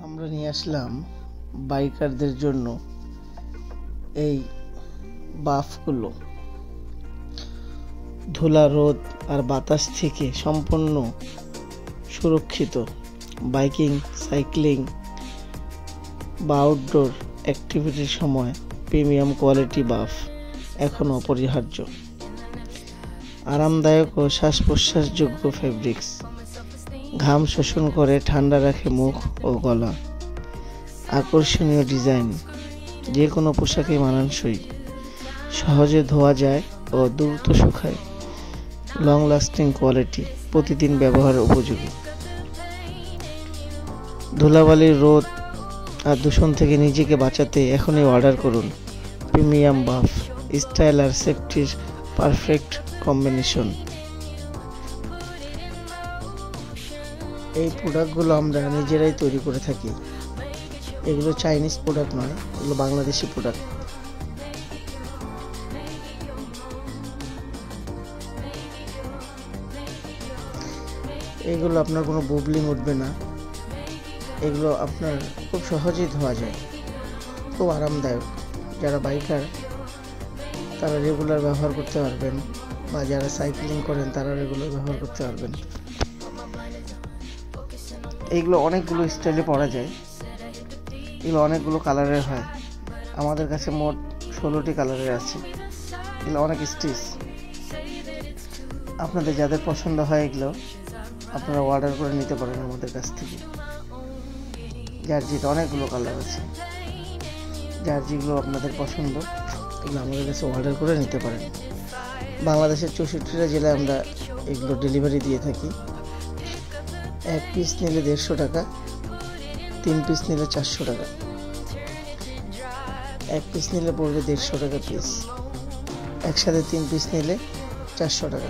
আমরা নিয়ে আসলাম বাইকারদের জন্য এই বাফগুলো। ধুলা, রোদ আর বাতাস থেকে সম্পূর্ণ সুরক্ষিত। বাইকিং, সাইক্লিং বা আউটডোর অ্যাক্টিভিটির সময় প্রিমিয়াম কোয়ালিটি বাফ এখন অপরিহার্য। আরামদায়ক ও শ্বাস প্রশ্বাসযোগ্য ফেব্রিক্স, ঘাম শোষণ করে ঠান্ডা রাখে মুখ ও গলা। আকর্ষণীয় ডিজাইন, যে কোনো পোশাকে মানানসই, সহজে ধোয়া যায় ও দ্রুত শুকায়। লং লাস্টিং কোয়ালিটি, প্রতিদিন ব্যবহারের উপযোগী। ধুলাবালির, রোদ আর দূষণ থেকে নিজেকে বাঁচাতে এখনই অর্ডার করুন প্রিমিয়াম বাফ। স্টাইল আর সেফটির পারফেক্ট কম্বিনেশন। এই প্রোডাক্টগুলো আমরা নিজেরাই তৈরি করে থাকি। এগুলো চাইনিজ প্রোডাক্ট নয়, এগুলো বাংলাদেশি প্রোডাক্ট। এগুলো আপনার কোনো বুবলিং উঠবে না। এগুলো আপনার খুব সহজেই ধোয়া যায়, খুব আরামদায়ক। যারা বাইকার তারা রেগুলার ব্যবহার করতে পারবেন, বা যারা সাইক্লিং করেন তারা রেগুলার ব্যবহার করতে পারবেন। এইগুলো অনেকগুলো স্টাইলে পরা যায়, এগুলো অনেকগুলো কালারের হয়। আমাদের কাছে মোট 16টি কালারের আছে। এগুলো অনেক স্টিচ। আপনাদের যাদের পছন্দ হয় এগুলো আপনারা অর্ডার করে নিতে পারেন আমাদের কাছ থেকে। জার্জির অনেকগুলো কালার আছে। যার যেগুলো আপনাদের পছন্দ এগুলো আমাদের কাছে অর্ডার করে নিতে পারেন। বাংলাদেশের 64টা জেলায় আমরা এগুলো ডেলিভারি দিয়ে থাকি। 1 পিস নিলে 150 টাকা, 3 পিস নিলে 400 টাকা। 1 পিস নিলে পড়বে 150 টাকা পিস। একসাথে 3 পিস নিলে 400 টাকা।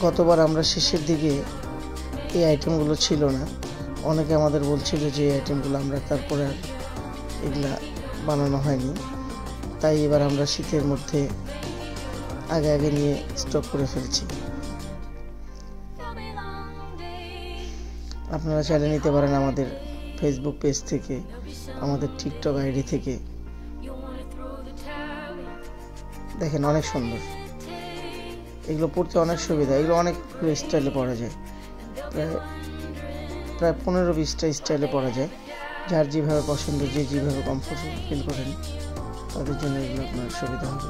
গতবার আমরা শেষের দিকে এই আইটেমগুলো ছিল না। অনেকে আমাদের বলছিল যে এই আইটেমগুলো আমরা তারপরে আর এগুলা বানানো হয়নি, তাই এবার আমরা শীতের মধ্যে আগে নিয়ে স্টক করে ফেলছি। আপনারা চাইলে নিতে পারেন আমাদের ফেসবুক পেজ থেকে, আমাদের টিকটক আইডি থেকে। দেখেন অনেক সুন্দর, এগুলো পরতে অনেক সুবিধা। এগুলো অনেক স্টাইলে পরা যায়, প্রায় 15-20টা স্টাইলে পরা যায়। যার যেভাবে পছন্দ, যে যেভাবে কমফোর্টেবল ফিল করেন তাদের জন্য এগুলো আপনার সুবিধা হবে।